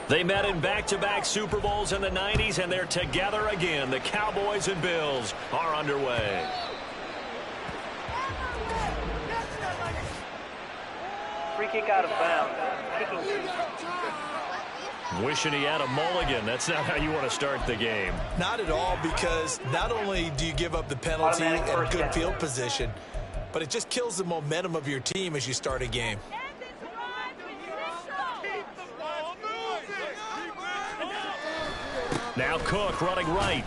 They met in back-to-back Super Bowls in the 90s, and they're together again. The Cowboys and Bills are underway. Free kick out of bounds. Wishing he had a mulligan. That's not how you want to start the game. Not at all, because not only do you give up the penalty and good field position, but it just kills the momentum of your team as you start a game. Now Cook running right.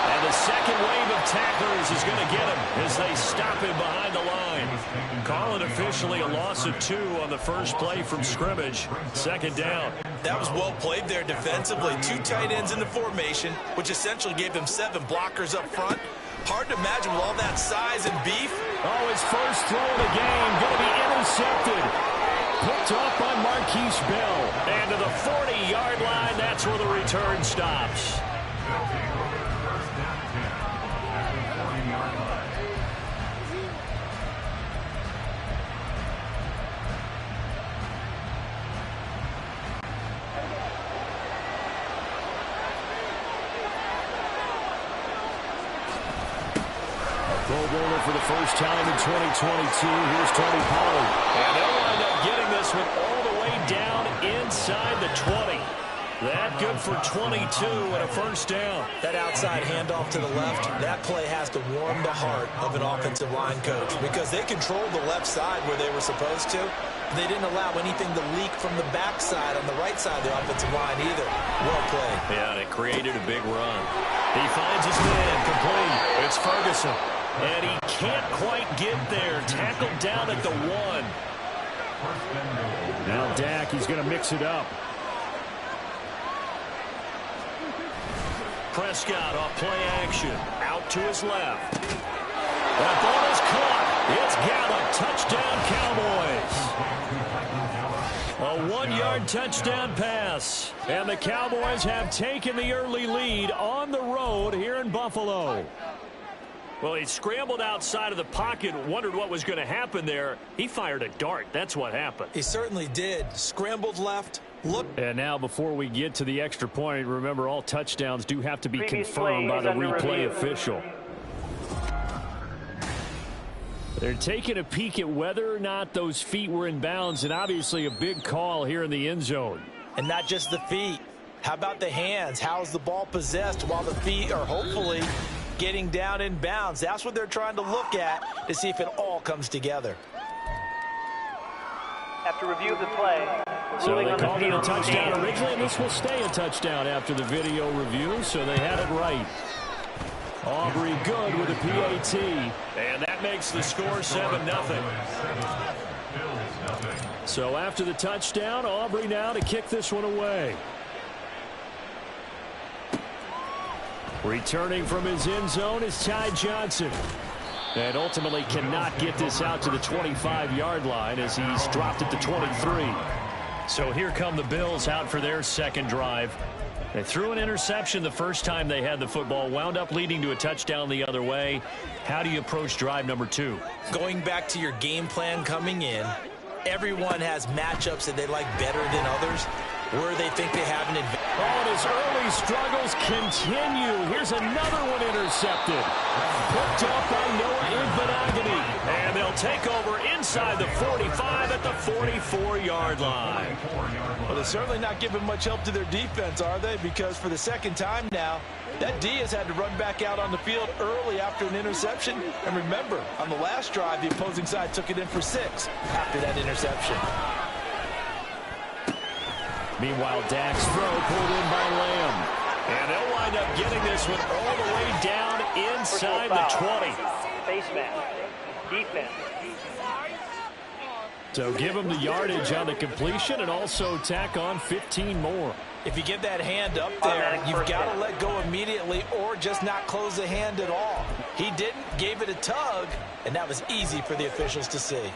And the second wave of tacklers is going to get him as they stop him behind the line. Call it officially a loss of 2 on the first play from scrimmage. Second down. That was well played there defensively. 2 tight ends in the formation, which essentially gave them 7 blockers up front. Hard to imagine with all that size and beef. Oh, his first throw of the game going to be intercepted. Picked off by Marquise Bell. And to the 40-yard line, that's where the return stops. Pro Bowler for the first time in 2022. Here's Tony Pollard. And they'll wind up getting this one all the way down inside the 20. That good for 22 and a first down. That outside handoff to the left, that play has to warm the heart of an offensive line coach because they controlled the left side where they were supposed to. They didn't allow anything to leak from the backside on the right side of the offensive line either. Well played. Yeah, and it created a big run. He finds his man complete. It's Ferguson. And he can't quite get there. Tackled down at the 1. Now Dak, he's going to mix it up. Prescott off play action. Out to his left. That ball is caught. It's Gallup. Touchdown, Cowboys. A 1-yard touchdown pass. And the Cowboys have taken the early lead on the road here in Buffalo. Well, he scrambled outside of the pocket, wondered what was going to happen there. He fired a dart. That's what happened. He certainly did. Scrambled left. Look. And now before we get to the extra point, remember all touchdowns do have to be confirmed by the replay official. They're taking a peek at whether or not those feet were in bounds, and obviously a big call here in the end zone. And not just the feet. How about the hands? How's the ball possessed while the feet are hopefully getting down in bounds? That's what they're trying to look at to see if it all comes together. After review of the play, so they called it a touchdown originally, and this will stay a touchdown after the video review, so they had it right. Aubrey good with a PAT. And that makes the score 7-0. So after the touchdown, Aubrey now to kick this one away. Returning from his end zone is Ty Johnson. And ultimately cannot get this out to the 25-yard line as he's dropped it to 23. So here come the Bills out for their second drive. They threw an interception the first time they had the football, wound up leading to a touchdown the other way. How do you approach drive number 2? Going back to your game plan coming in, everyone has matchups that they like better than others, where they think they have an advantage. Oh, and his early struggles continue. Here's another one intercepted. Picked up by Noah Igbinoghene. And they'll take over inside the 45 at the 44-yard line. Well, they're certainly not giving much help to their defense, are they? Because for the second time now, that D has had to run back out on the field early after an interception. And remember, on the last drive, the opposing side took it in for 6 after that interception. Meanwhile, Dak's throw pulled in by Lamb. And they'll wind up getting this one all the way down inside the 20. Face mask. Defense. So give him the yardage on the completion and also tack on 15 more. If you get that hand up there, you've got to let go immediately or just not close the hand at all. He didn't, gave it a tug, and that was easy for the officials to see.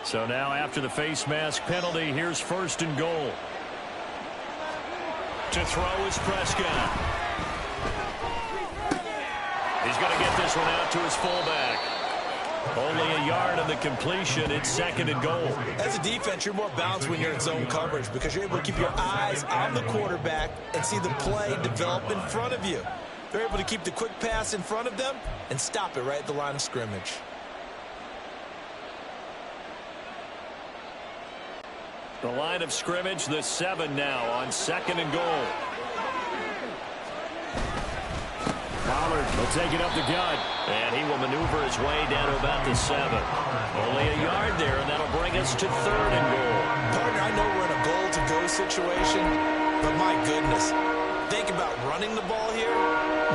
So now after the face mask penalty, here's 1st and goal. To throw is Prescott. He's going to get this one out to his fullback. Only a yard on the completion. It's 2nd and goal. As a defense, you're more balanced when you're in zone coverage because you're able to keep your eyes on the quarterback and see the play develop in front of you. They're able to keep the quick pass in front of them and stop it right at the line of scrimmage. The line of scrimmage, the 7 now on 2nd and goal. Pollard will take it up the gut, and he will maneuver his way down to about the 7. Only a yard there, and that'll bring us to 3rd and goal. Partner, I know we're in a goal-to-go situation, but my goodness, think about running the ball here.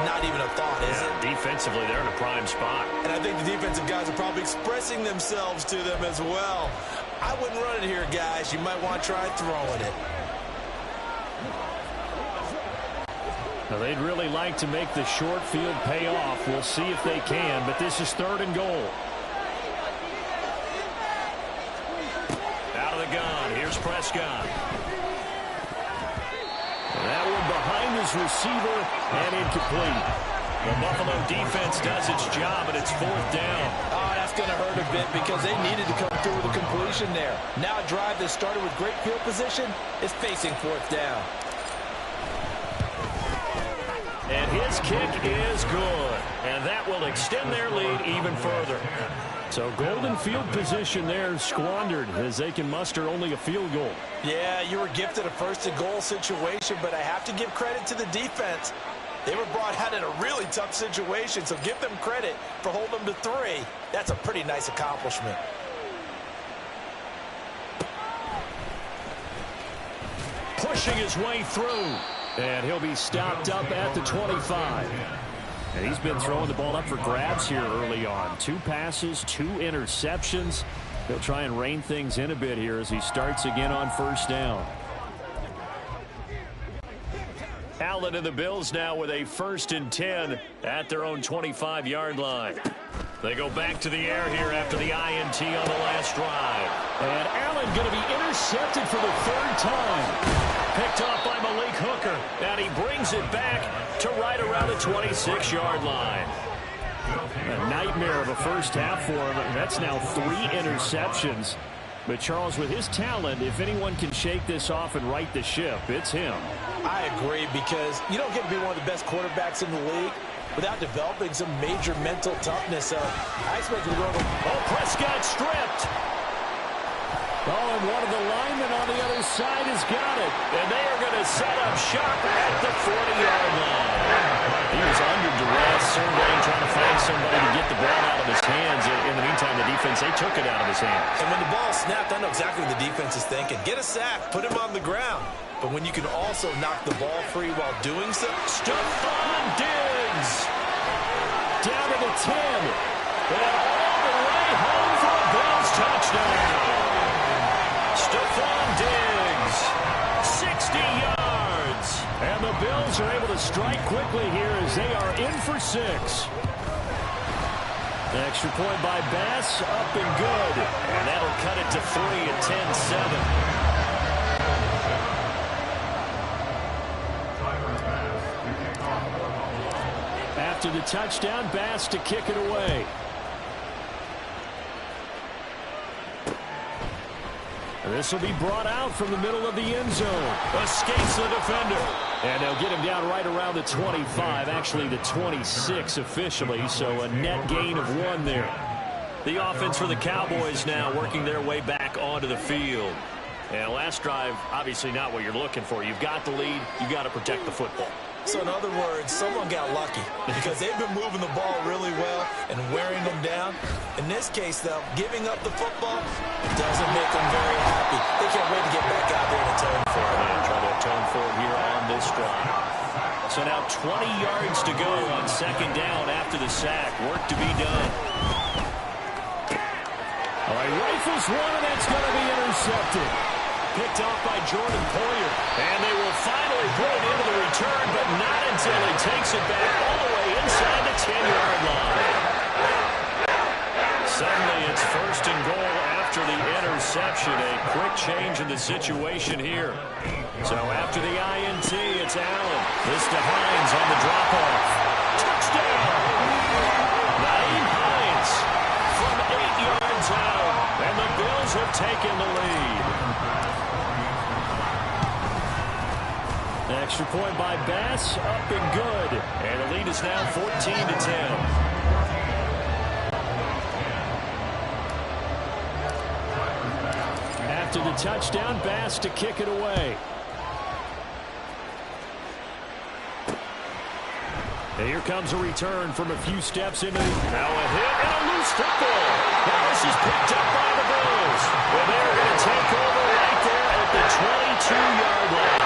Not even a thought, is it? Defensively, they're in a prime spot. And I think the defensive guys are probably expressing themselves to them as well. I wouldn't run it here, guys. You might want to try throwing it. Now, they'd really like to make the short field pay off. We'll see if they can, but this is 3rd and goal. Out of the gun. Here's Prescott. That one behind his receiver and incomplete. The Buffalo defense does its job, and it's 4th down. Oh, that's going to hurt a bit because they needed to come through with a completion there. Now a drive that started with great field position is facing 4th down. And his kick is good. And that will extend their lead even further. So golden field position there squandered as they can muster only a field goal. Yeah, you were gifted a 1st and goal situation, but I have to give credit to the defense. They were brought out in a really tough situation, so give them credit for holding them to 3. That's a pretty nice accomplishment. Pushing his way through. And he'll be stopped up at the 25. And he's been throwing the ball up for grabs here early on. 2 passes, 2 interceptions. He'll try and rein things in a bit here as he starts again on 1st down. Allen and the Bills now with a 1st and 10 at their own 25-yard line. They go back to the air here after the INT on the last drive. And Allen going to be intercepted for the 3rd time. Picked off by Malik Hooker, and he brings it back to right around the 26-yard line. A nightmare of a first half for him. That's now 3 interceptions. But Charles, with his talent, if anyone can shake this off and right the ship, it's him. I agree, because you don't get to be one of the best quarterbacks in the league without developing some major mental toughness. So I expect him to go over. Oh, Prescott stripped. Oh, and one of the linemen on the other side has got it. And they are going to set up shop at the 40-yard line. He was under duress, surveying, trying to find somebody to get the ball out of his hands. In the meantime, the defense, they took it out of his hands. And when the ball snapped, I know exactly what the defense is thinking. Get a sack, put him on the ground. But when you can also knock the ball free while doing so. Stephon Diggs down to the 10. And all the way home for a Bills touchdown. Stephon Diggs, 60 yards. And the Bills are able to strike quickly here as they are in for 6. The extra point by Bass, up and good. And that'll cut it to 3 at 10-7. After the touchdown, Bass to kick it away. This will be brought out from the middle of the end zone. Escapes the defender. And they'll get him down right around the 25, actually the 26 officially, so a net gain of 1 there. The offense for the Cowboys now working their way back onto the field. And last drive, obviously not what you're looking for. You've got the lead. You've got to protect the football. So in other words, someone got lucky because they've been moving the ball really well and wearing them down. In this case, though, giving up the football doesn't make them very happy. They can't wait to get back out there and atone for it. And try to atone for it here on this drive. So now 20 yards to go on second down after the sack. Work to be done. All right, rifles one, and that's going to be intercepted. Picked off by Jordan Poyer. And they will finally put it into the return, but not until he takes it back all the way inside the 10-yard line. Suddenly it's first and goal after the interception. A quick change in the situation here. So after the INT, it's Allen. This to Hines on the drop-off. Touchdown! Nyheim Hines from 8 yards out. And the Bills have taken the lead. Extra point by Bass, up and good. And the lead is now 14-10. After the touchdown, Bass to kick it away. And here comes a return from a few steps into the... Now a hit and a loose football. Now this is picked up by the Bills. And they're going to take over right there at the 22-yard line.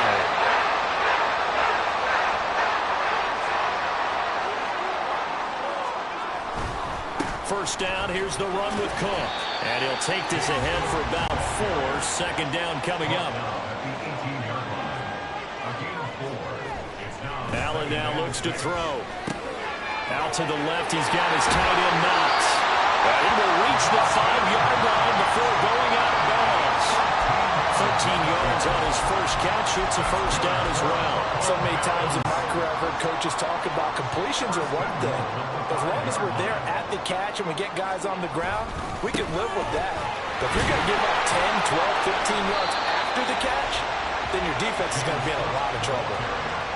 First down, here's the run with Cook. And he'll take this ahead for about 4. Second down coming up. Allen now looks to throw. Out to the left, he's got his tight end Knox. He will reach the 5-yard line before going out of bounds. 13 yards on his first catch. It's a first down as well. So many times in my career I've heard coaches talk about completions are one thing. But as long as we're there at the catch and we get guys on the ground, we can live with that. But if you're going to give up 10, 12, 15 yards after the catch, then your defense is going to be in a lot of trouble.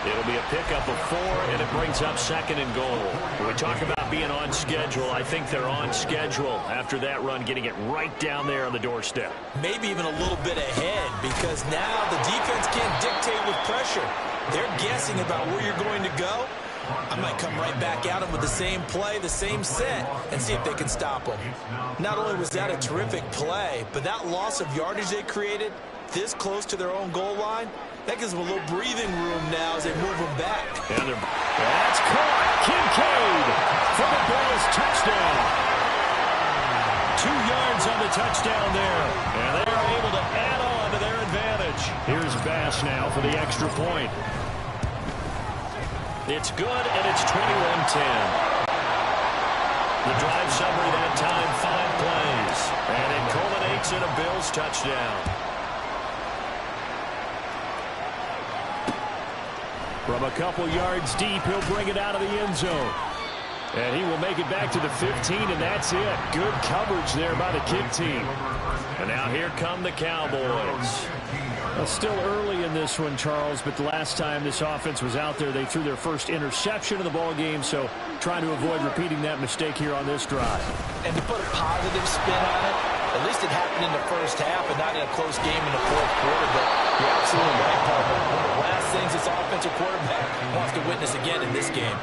It'll be a pickup of 4, and it brings up second and goal. When we talk about being on schedule, I think they're on schedule after that run, getting it right down there on the doorstep. Maybe even a little bit ahead, because now the defense can't dictate with pressure. They're guessing about where you're going to go. I might come right back at them with the same play, the same set, and see if they can stop them. Not only was that a terrific play, but that loss of yardage they created this close to their own goal line, that gives them a little breathing room now as they move them back. And that's caught. Kincaid for the Bills touchdown. 2 yards on the touchdown there. And they are able to add on to their advantage. Here's Bass now for the extra point. It's good, and it's 21-10. The drive summary that time, 5 plays. And it culminates in a Bills touchdown. From a couple yards deep, he'll bring it out of the end zone. And he will make it back to the 15, and that's it. Good coverage there by the kick team. And now here come the Cowboys. Well, still early in this one, Charles, but the last time this offense was out there, they threw their first interception of the ball game, so trying to avoid repeating that mistake here on this drive. And to put a positive spin on it, at least it happened in the first half and not in a close game in the fourth quarter, but you're absolutely right, Parker. One of the last things this offensive quarterback wants to witness again in this game.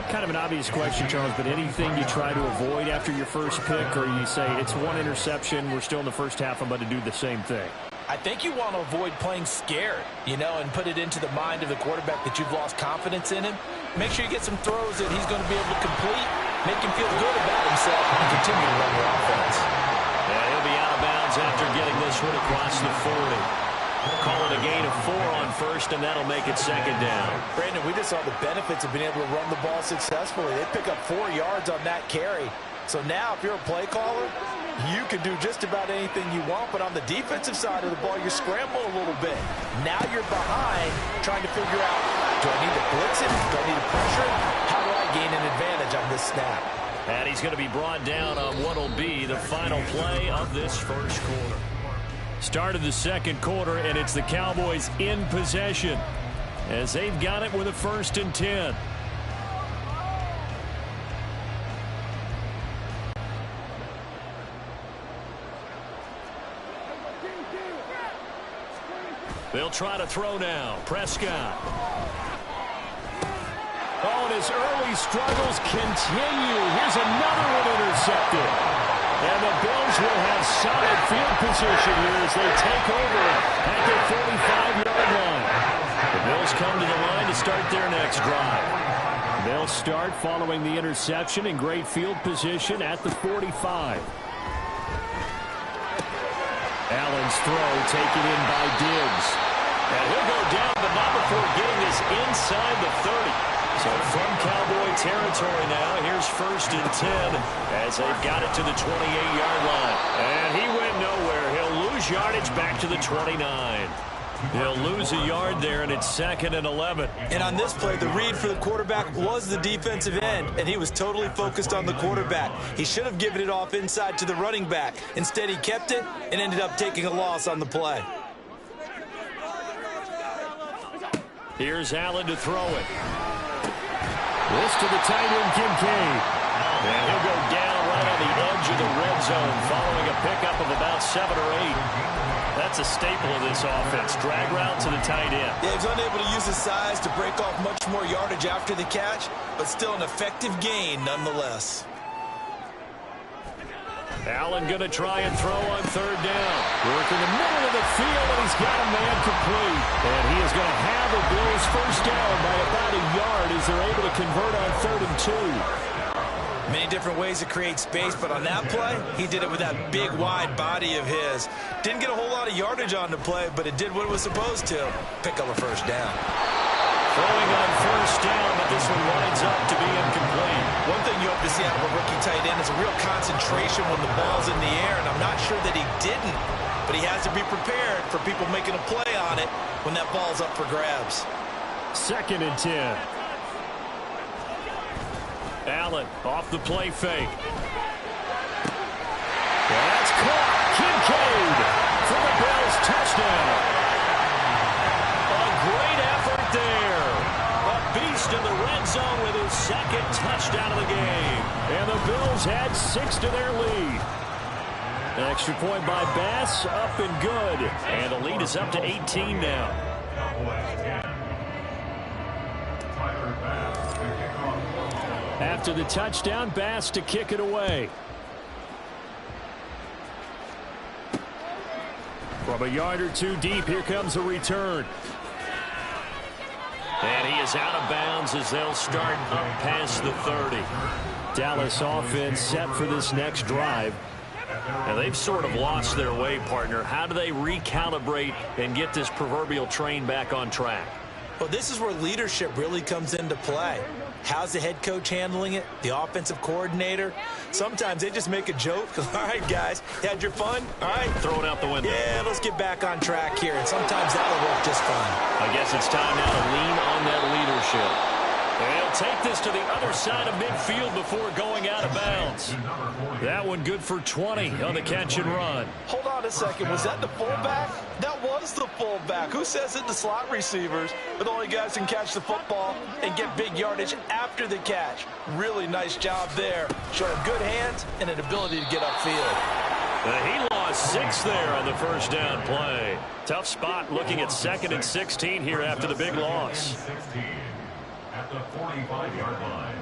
Kind of an obvious question, Charles, but anything you try to avoid after your first pick, or you say it's one interception, we're still in the first half, I'm about to do the same thing? I think you want to avoid playing scared, you know, and put it into the mind of the quarterback that you've lost confidence in him. Make sure you get some throws that he's going to be able to complete, make him feel good about himself, and continue to run your offense. Yeah, he'll be out of bounds after getting this one across the 40. Call it a gain of 4 on first, and that'll make it second down. Brandon, we just saw the benefits of being able to run the ball successfully. They pick up 4 yards on that carry. So now, if you're a play caller, you can do just about anything you want, but on the defensive side of the ball, you're scrambling a little bit. Now you're behind, trying to figure out, do I need to blitz it? Do I need to pressure? How do I gain an advantage on this snap? And he's going to be brought down on what will be the final play of this first quarter. Start of the second quarter, and it's the Cowboys in possession as they've got it with a 1st and 10. They'll try to throw now. Prescott. his early struggles continue. Here's another one intercepted. And the Bills will have solid field position here as they take over at their 45-yard line. The Bills come to the line to start their next drive. They'll start following the interception in great field position at the 45. Allen's throw taken in by Diggs. And he'll go down, but not before getting this inside the 30. So from Cowboy territory now, here's 1st and 10 as they've got it to the 28-yard line. And he went nowhere. He'll lose yardage back to the 29. He'll lose a yard there, and it's 2nd and 11. And on this play, the read for the quarterback was the defensive end, and he was totally focused on the quarterback. He should have given it off inside to the running back. Instead, he kept it and ended up taking a loss on the play. Here's Allen to throw it. This to the tight end, Kincaid. And he'll go down right on the edge of the red zone following a pickup of about 7 or 8. That's a staple of this offense. Drag route to the tight end. Yeah, he's unable to use his size to break off much more yardage after the catch, but still an effective gain nonetheless. Allen going to try and throw on 3rd down. Work in the middle of the field, and he's got a man complete. And he is going to have the Bills 1st down by about a yard as they're able to convert on 3rd and 2. Many different ways to create space, but on that play, he did it with that big, wide body of his. Didn't get a whole lot of yardage on the play, but it did what it was supposed to. Pick up a 1st down. Throwing on 1st down, but this one winds up to be incomplete. One thing you hope to see out of a rookie tight end is a real concentration when the ball's in the air, and I'm not sure that he didn't, but he has to be prepared for people making a play on it when that ball's up for grabs. 2nd and 10. Allen off the play fake. That's caught. Kincaid for the Bills touchdown. A great effort there. A beast in the red zone with his 2nd touchdown of the game. And the Bills add 6 to their lead. An extra point by Bass, up and good. And the lead is up to 18 now. After the touchdown, Bass to kick it away. From a yard or 2 deep, here comes a return. And he is out of bounds as they'll start up past the 30. Dallas offense set for this next drive. And they've sort of lost their way, partner. How do they recalibrate and get this proverbial train back on track? Well, this is where leadership really comes into play. How's the head coach handling it? The offensive coordinator? Sometimes they just make a joke. All right, guys, you had your fun? All right. Throw it out the window. Yeah, let's get back on track here. And sometimes that'll work just fine. I guess it's time now to lean on that leadership. And he'll take this to the other side of midfield before going out of bounds. That one good for 20 on the catch and run. Hold on a second. Was that the fullback? That was the fullback. Who says it? The slot receivers are the only guys who can catch the football and get big yardage after the catch. Really nice job there. Showing good hands and an ability to get upfield. He lost 6 there on the 1st down play. Tough spot looking at 2nd and 16 here after the big loss. At the 45-yard line.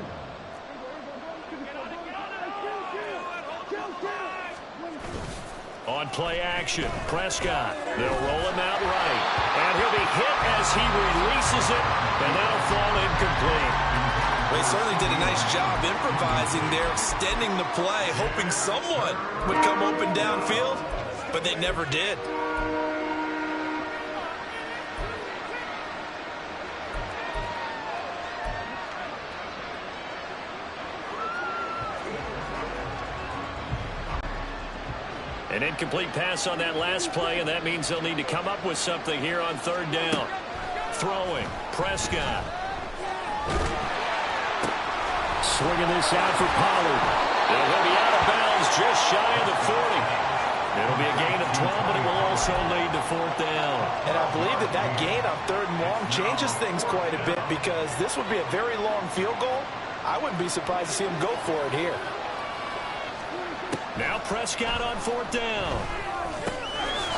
On play action, Prescott. They'll roll him out right. And he'll be hit as he releases it, and that'll fall incomplete. They certainly did a nice job improvising there, extending the play, hoping someone would come open downfield, but they never did. An incomplete pass on that last play, and that means they'll need to come up with something here on 3rd down. Throwing, Prescott. Swinging this out for Pollard. And he'll be out of bounds just shy of the 40. It'll be a gain of 12, but it will also lead to 4th down. And I believe that gain on 3rd and long changes things quite a bit because this would be a very long field goal. I wouldn't be surprised to see him go for it here. Now Prescott on 4th down.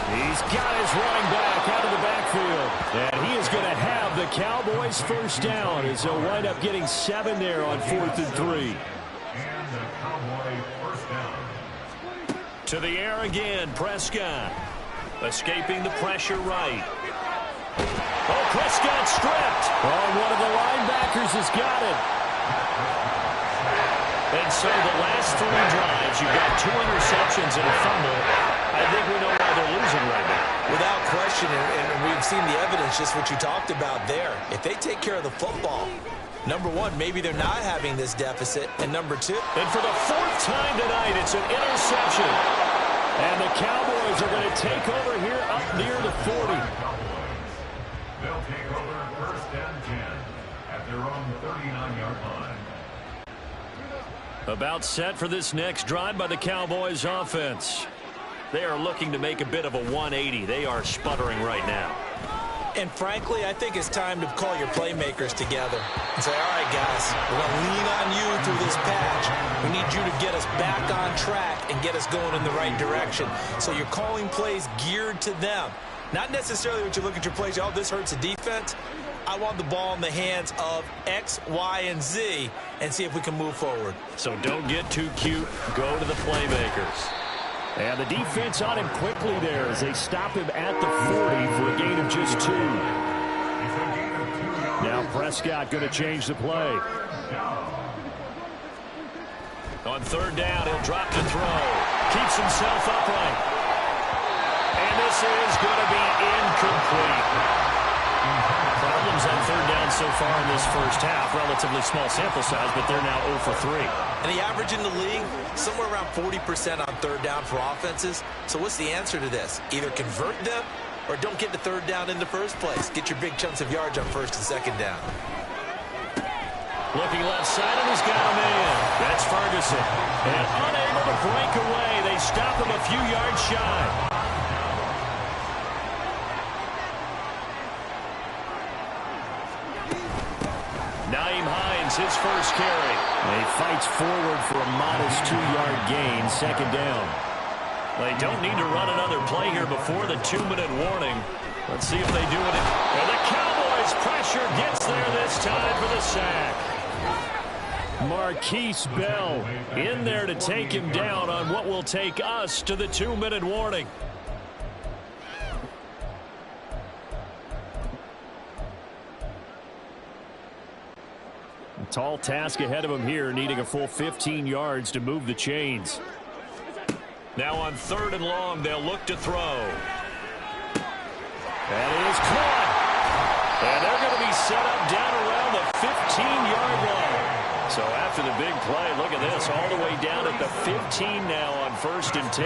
He's got his running back out of the backfield. And he is going to have the Cowboys first down as they'll wind up getting 7 there on 4th and 3. And the Cowboy first down. To the air again, Prescott. Escaping the pressure right. Oh, Prescott stripped. Oh, one of the linebackers has got it. And so the last 3 drives, you've got 2 interceptions and a fumble. I think we know why they're losing right now. Without question, and we've seen the evidence, just what you talked about there. If they take care of the football, number one, maybe they're not having this deficit, and number 2. And for the 4th time tonight, it's an interception. And the Cowboys are going to take over here up near the 40. They'll take over first and 10 at their own 39-yard line. About set for this next drive by the Cowboys offense. They are looking to make a bit of a 180. They are sputtering right now. And frankly, I think it's time to call your playmakers together and say, all right, guys, we're going to lean on you through this patch. We need you to get us back on track and get us going in the right direction. So you're calling plays geared to them. Not necessarily what you look at your plays, oh, this hurts the defense. I want the ball in the hands of X, Y, and Z and see if we can move forward. So don't get too cute. Go to the playmakers. And the defense on him quickly there as they stop him at the 40 for a gain of just 2. Now Prescott going to change the play. On 3rd down, he'll drop to throw. Keeps himself upright. And this is going to be incomplete. Problems on 3rd down so far in this first half. Relatively small sample size, but they're now 0 for 3. And the average in the league, somewhere around 40% on 3rd down for offenses. So what's the answer to this? Either convert them or don't get the 3rd down in the first place. Get your big chunks of yards on 1st and 2nd down. Looking left side, and he's got a man. That's Ferguson. And unable to break away. They stop him a few yards shy. Nyheim Hines, his first carry. He fights forward for a modest 2-yard gain, 2nd down. They don't need to run another play here before the 2-minute warning. Let's see if they do it. And the Cowboys pressure gets there this time for the sack. Marquise Bell in there to take him down on what will take us to the 2-minute warning. Tall task ahead of him here, needing a full 15 yards to move the chains. Now on 3rd and long, they'll look to throw. That is caught. And they're going to be set up down around the 15-yard line. So after the big play, look at this, all the way down at the 15 now on 1st and 10.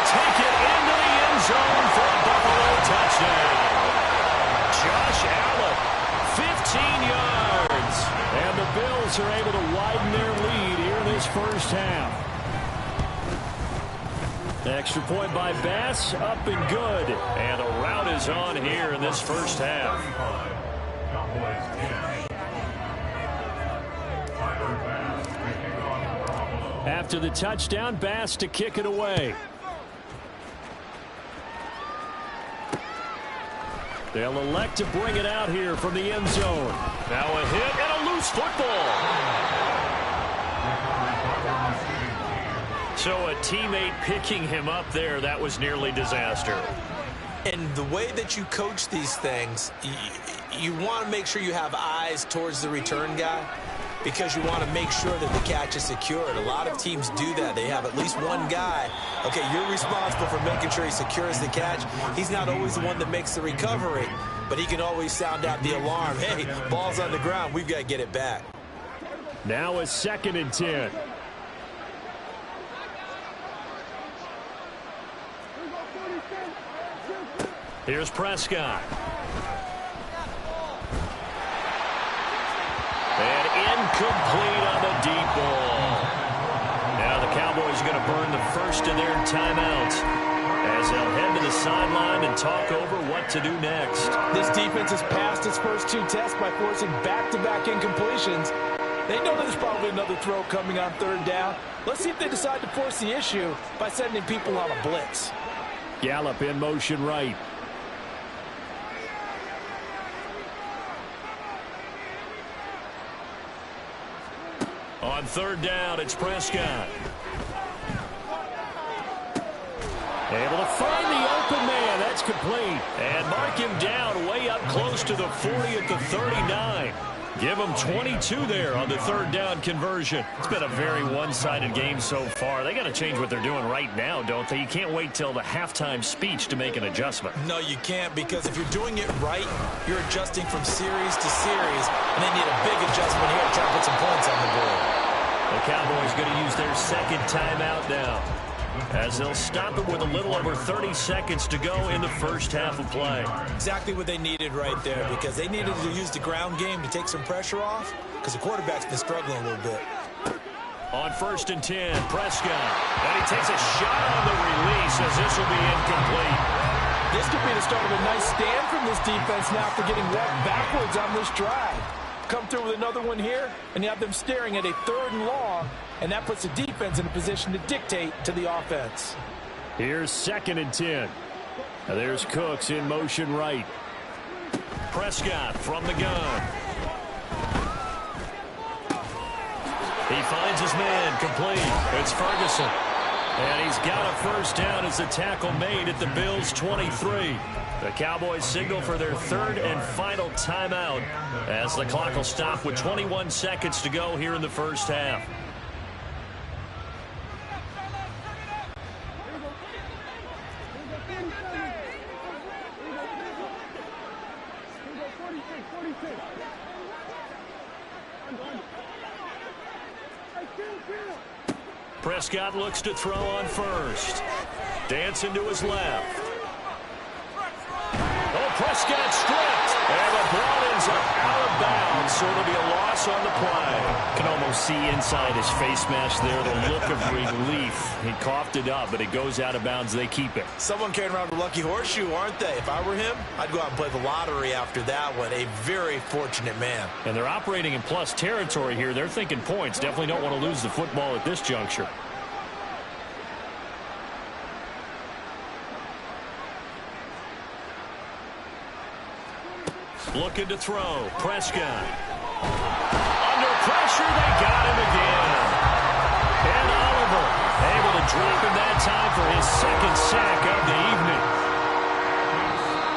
Take it into the end zone for a Buffalo touchdown. Josh Allen, 15 yards. And the Bills are able to widen their lead here in this first half. Extra point by Bass, up and good. And a rout is on here in this first half. After the touchdown, Bass to kick it away. They'll elect to bring it out here from the end zone. Now a hit and a loose football. So a teammate picking him up there, that was nearly disaster. And the way that you coach these things, you want to make sure you have eyes towards the return guy because you want to make sure that the catch is secured. A lot of teams do that. They have at least one guy. Okay, you're responsible for making sure he secures the catch. He's not always the one that makes the recovery, but he can always sound out the alarm. Hey, ball's on the ground. We've got to get it back. Now a 2nd and 10. Here's Prescott. And incomplete on the deep ball. Now the Cowboys are going to burn the first of their timeouts as they'll head to the sideline and talk over what to do next. This defense has passed its first 2 tests by forcing back-to-back incompletions. They know there's probably another throw coming on 3rd down. Let's see if they decide to force the issue by sending people on a blitz. Gallup in motion right. On 3rd down, it's Prescott. Able to find the open man. That's complete. And mark him down way up close to the 40 at the 39. Give them 22 there on the 3rd down conversion. It's been a very one-sided game so far. They got to change what they're doing right now, don't they? You can't wait till the halftime speech to make an adjustment. No, you can't, because if you're doing it right, you're adjusting from series to series, and they need a big adjustment here to try to put some points on the board. The Cowboys going to use their 2nd timeout now, as they'll stop it with a little over 30 seconds to go in the first half of play. Exactly what they needed right there, because they needed to use the ground game to take some pressure off, because the quarterback's been struggling a little bit. On 1st and 10, Prescott. And he takes a shot on the release, as this will be incomplete. This could be the start of a nice stand from this defense now after getting walked backwards on this drive. Come through with another one here, and you have them staring at a 3rd and long, and that puts the defense in a position to dictate to the offense. Here's 2nd and 10. Now there's Cooks in motion right. Prescott from the gun. He finds his man complete. It's Ferguson. And he's got a 1st down as the tackle made at the Bills' 23. The Cowboys signal for their 3rd and final timeout, as the clock will stop with 21 seconds to go here in the first half. Prescott looks to throw on 1st. Dancing to his left. Oh, Prescott stripped. And the ball ends up out of bounds, so it'll be a loss on the play. Can almost see inside his face mask there the look of relief. He coughed it up, but it goes out of bounds. They keep it. Someone carrying around a lucky horseshoe, aren't they? If I were him, I'd go out and play the lottery after that one. A very fortunate man. And they're operating in plus territory here. They're thinking points. Definitely don't want to lose the football at this juncture. Looking to throw. Prescott. Under pressure, they got him again. And Oliver able to drop him that time for his 2nd sack of the evening.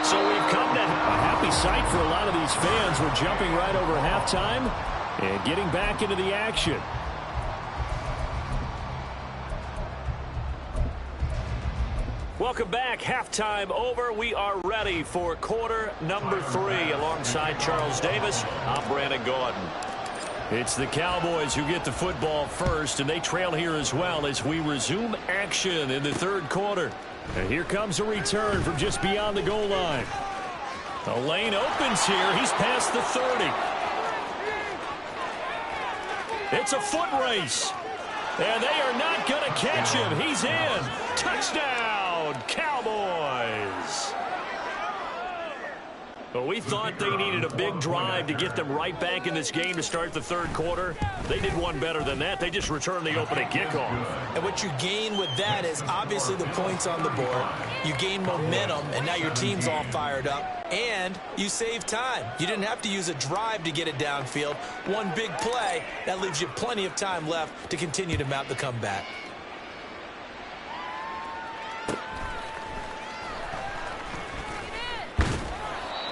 So we've come to a happy sight for a lot of these fans. We're jumping right over halftime and getting back into the action. Welcome back. Halftime over. We are ready for quarter number 3. Alongside Charles Davis, I'm Brandon Gaudin. It's the Cowboys who get the football first, and they trail here as well as we resume action in the 3rd quarter. And here comes a return from just beyond the goal line. The lane opens here. He's past the 30. It's a foot race. And they are not going to catch him. He's in. Touchdown, Cowboys. But we thought they needed a big drive to get them right back in this game to start the 3rd quarter. They did one better than that. They just returned the opening kickoff. And what you gain with that is obviously the points on the board. You gain momentum, and now your team's all fired up. And you save time. You didn't have to use a drive to get it downfield. One big play, that leaves you plenty of time left to continue to mount the comeback.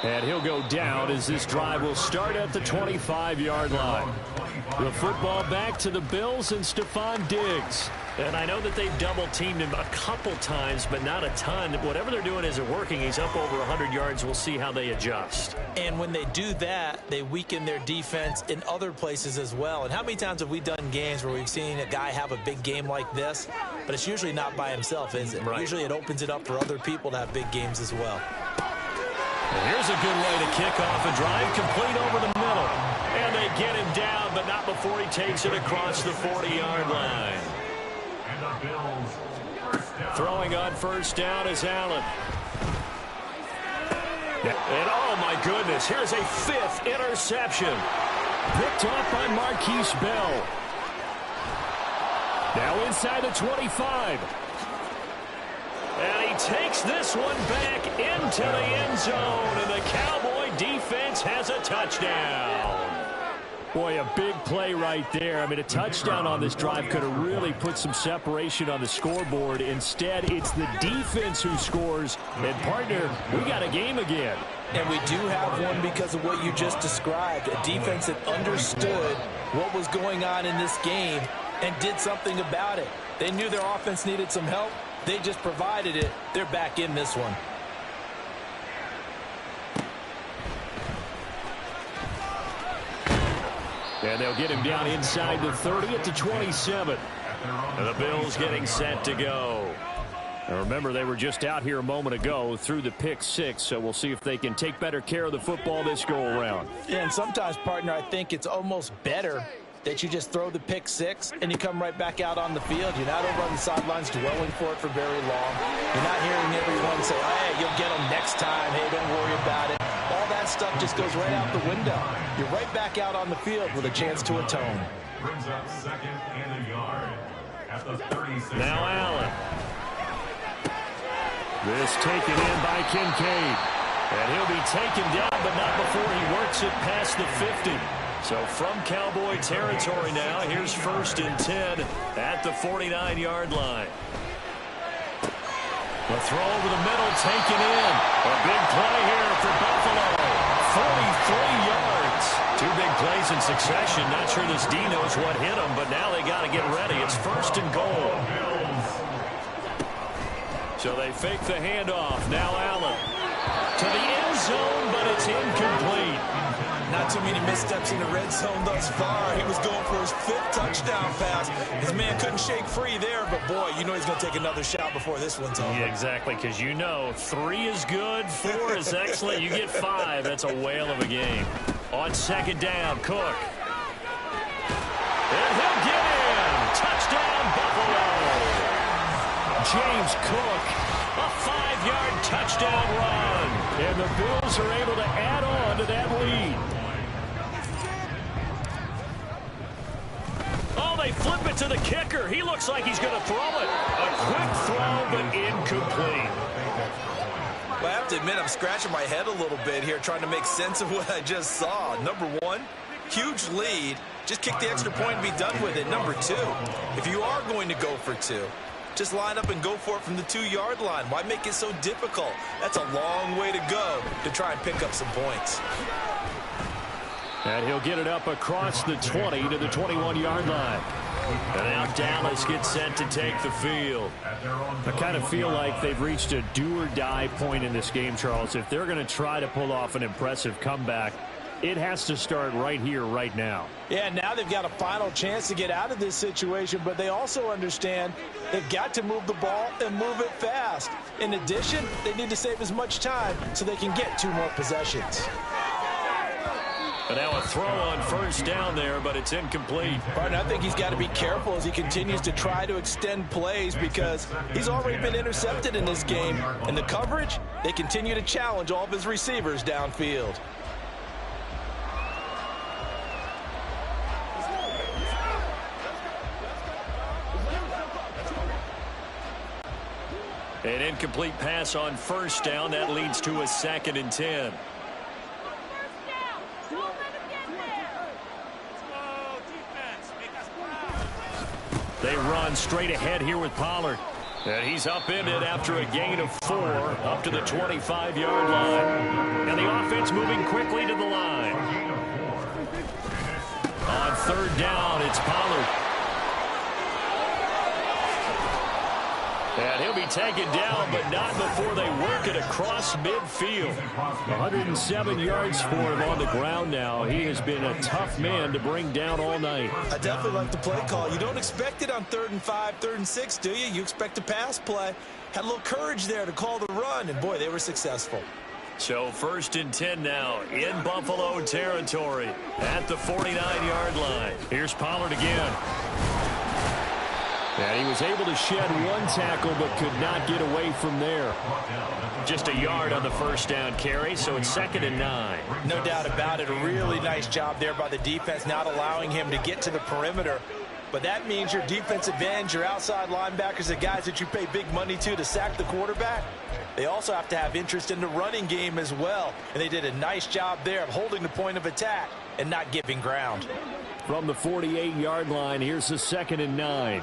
And he'll go down as this drive will start at the 25-yard line. The football back to the Bills and Stephon Diggs. And I know that they've double-teamed him a couple times, but not a ton. Whatever they're doing isn't working. He's up over 100 yards. We'll see how they adjust. And when they do that, they weaken their defense in other places as well. And how many times have we done games where we've seen a guy have a big game like this, but it's usually not by himself, is it? Right. Usually it opens it up for other people to have big games as well. And here's a good way to kick off a drive, complete over the middle. And they get him down, but not before he takes it across the 40-yard line. Throwing on 1st down is Allen. And oh my goodness, here's a 5th interception. Picked off by Marquise Bell. Now inside the 25. And he takes this one back into the end zone. And the Cowboy defense has a touchdown. Boy, a big play right there. I mean, a touchdown on this drive could have really put some separation on the scoreboard. Instead, it's the defense who scores. And, partner, we got a game again. And we do have one because of what you just described. A defense that understood what was going on in this game and did something about it. They knew their offense needed some help. They just provided it. They're back in this one. And they'll get him down inside the 30 at the 27. And the Bills getting set to go. And remember, they were just out here a moment ago through the pick 6, so we'll see if they can take better care of the football this go-around. Yeah, and sometimes, partner, I think it's almost better that you just throw the pick 6 and you come right back out on the field. You're not over on the sidelines dwelling for it for very long. You're not hearing everyone say, hey, you'll get them next time. Hey, don't worry about it. All that stuff just goes right out the window. You're right back out on the field with a chance to atone. Brings up 2nd and a yard at the 36. Now Allen. This taken in by Kincaid. And he'll be taken down, but not before he works it past the 50. So from Cowboy territory now, here's 1st and 10 at the 49-yard line. The throw over the middle taken in. A big play here for Buffalo. 43 yards. 2 big plays in succession. Not sure this D knows what hit him, but now they got to get ready. It's 1st and goal. So they fake the handoff. Now Allen to the end zone, but it's incomplete. Not too many missteps in the red zone thus far. He was going for his 5th touchdown pass. His man couldn't shake free there, but boy, you know he's going to take another shot before this one's over. Yeah, exactly, because you know 3 is good, 4 is excellent. You get 5, that's a whale of a game. On 2nd down, Cook. And he'll get in. Touchdown, Buffalo. James Cook, a 5-yard touchdown run. And the Bills are able to add on to that lead. Oh, they flip it to the kicker. He looks like he's going to throw it. A quick throw, but incomplete. Well, I have to admit, I'm scratching my head a little bit here trying to make sense of what I just saw. Number 1, huge lead. Just kick the extra point and be done with it. Number 2, if you are going to go for 2, just line up and go for it from the 2-yard line. Why make it so difficult? That's a long way to go to try and pick up some points. And he'll get it up across the 20 to the 21-yard line. And now Dallas gets set to take the field. I kind of feel like they've reached a do-or-die point in this game, Charles. If they're going to try to pull off an impressive comeback, it has to start right here, right now. Yeah, now they've got a final chance to get out of this situation, but they also understand they've got to move the ball and move it fast. In addition, they need to save as much time so they can get 2 more possessions. And now a throw on 1st down there, but it's incomplete. Barton, I think he's got to be careful as he continues to try to extend plays because he's already been intercepted in this game. And the coverage, they continue to challenge all of his receivers downfield. An incomplete pass on 1st down. That leads to a 2nd and 10. They run straight ahead here with Pollard. And he's upended after a gain of 4 up to the 25-yard line. And the offense moving quickly to the line. On 3rd down, it's Pollard. And he'll be taken down, but not before they work it across midfield. 107 yards for him on the ground now. He has been a tough man to bring down all night. I definitely like the play call. You don't expect it on 3rd and 5, 3rd and 6, do you? You expect a pass play. Had a little courage there to call the run, and boy, they were successful. So 1st and 10 now in Buffalo territory at the 49-yard line. Here's Pollard again. And he was able to shed one tackle but could not get away from there. Just a yard on the first down carry, so it's 2nd and 9. No doubt about it. A really nice job there by the defense, not allowing him to get to the perimeter. But that means your defensive ends, your outside linebackers, the guys that you pay big money to sack the quarterback, they also have to have interest in the running game as well. And they did a nice job there of holding the point of attack and not giving ground. From the 48-yard line, here's the 2nd and 9.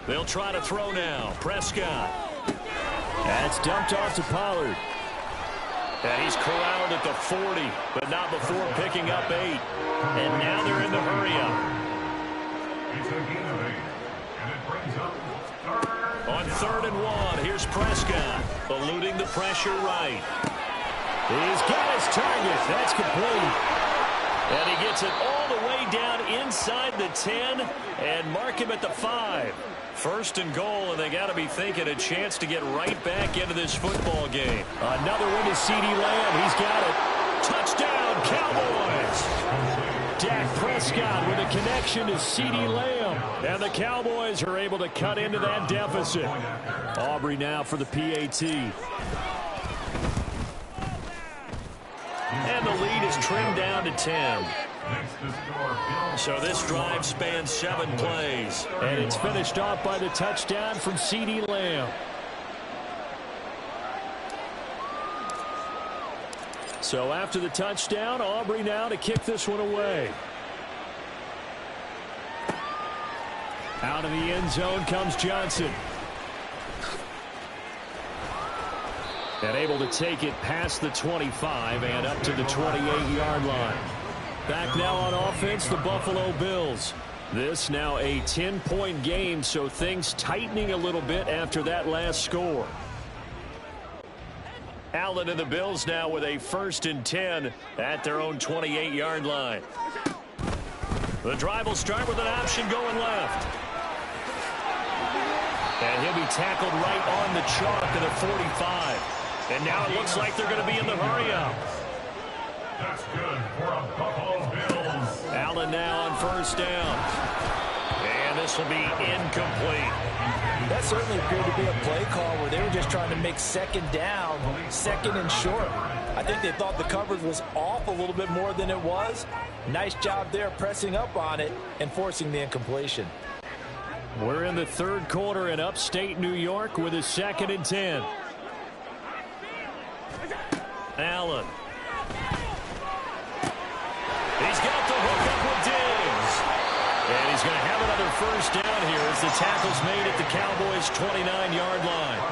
They'll try to throw now. Prescott. That's dumped off to Pollard. And he's corralled at the 40, but not before picking up 8. And now they're in the hurry-up. It's a gain of 8, and it brings up 3rd. On 3rd and 1, here's Prescott, eluding the pressure right. He's got his target. That's complete. And he gets it all the way down inside the 10 and mark him at the 5. 1st and goal, and they got to be thinking a chance to get right back into this football game. Another one to CeeDee Lamb. He's got it. Touchdown, Cowboys. Dak Prescott with a connection to CeeDee Lamb. And the Cowboys are able to cut into that deficit. Aubrey now for the PAT. And the lead is trimmed down to 10. So this drive spans 7 plays. And it's finished off by the touchdown from CeeDee Lamb. So after the touchdown, Aubrey now to kick this one away. Out of the end zone comes Johnson. And able to take it past the 25 and up to the 28-yard line. Back now on offense, the Buffalo Bills. This now a 10-point game, so things tightening a little bit after that last score. Allen and the Bills now with a 1st and 10 at their own 28-yard line. The drive will start with an option going left. And he'll be tackled right on the chalk at the 45. And now it looks like they're going to be in the hurry-up. That's good for a Buffalo Bills. Allen now on 1st down. And this will be incomplete. That certainly appeared to be a play call where they were just trying to make 2nd down, 2nd and short. I think they thought the coverage was off a little bit more than it was. Nice job there pressing up on it and forcing the incompletion. We're in the 3rd quarter in upstate New York with a 2nd and 10. Allen. He's got the hook up with Diggs. And he's going to have another 1st down here as the tackle's made at the Cowboys' 29-yard line.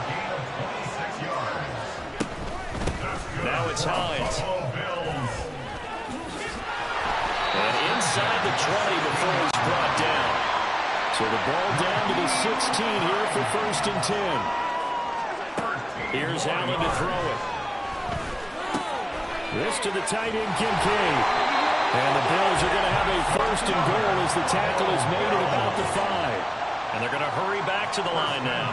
Now it's Hines. And inside the 20 before he's brought down. So the ball down to the 16 here for 1st and 10. Here's Allen to throw it. This to the tight end, Kincaid. And the Bills are going to have a 1st and goal as the tackle is made at about the 5. And they're going to hurry back to the line now.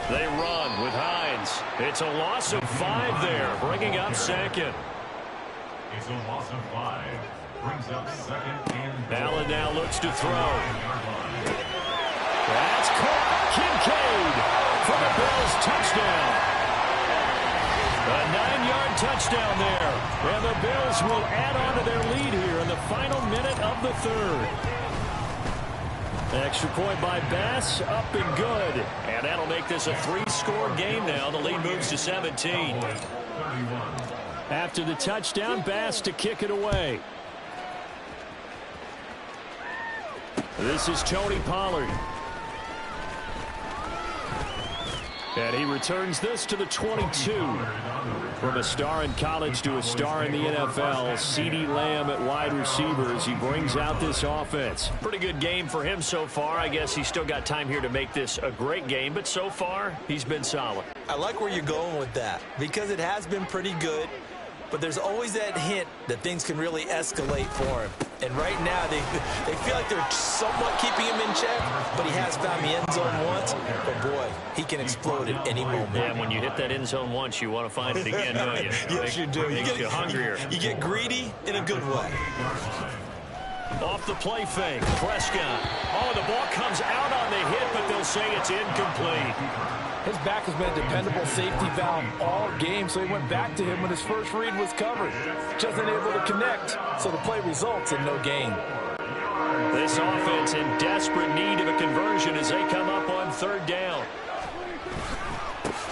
They run with Hines. It's a loss of 5 there, bringing up 2nd. It's a loss of 5. Brings up 2nd and Allen now looks to throw. That's caught. Kincaid for the Bills touchdown. A 9-yard touchdown there. And the Bills will add on to their lead here in the final minute of the 3rd. Extra point by Bass, up and good. And that'll make this a 3-score game now. The lead moves to 17. After the touchdown, Bass to kick it away. This is Tony Pollard. And he returns this to the 22. From a star in college to a star in the NFL, CeeDee Lamb at wide receiver as he brings out this offense. Pretty good game for him so far. I guess he's still got time here to make this a great game, but so far, he's been solid. I like where you're going with that because it has been pretty good. but there's always that hint that things can really escalate for him. And right now, they feel like they're somewhat keeping him in check, but he has found the end zone once. But, boy, he can explode at any moment. Yeah, and when you hit that end zone once, you want to find it again, don't you? Yes, you do. Makes you hungrier. You get greedy in a good way. Off the play fake, Prescott. Oh, the ball comes out on the hit, but they'll say it's incomplete. His back has been a dependable safety valve all game, so he went back to him when his first read was covered. Just unable to connect, so the play results in no gain. This offense in desperate need of a conversion as they come up on third down.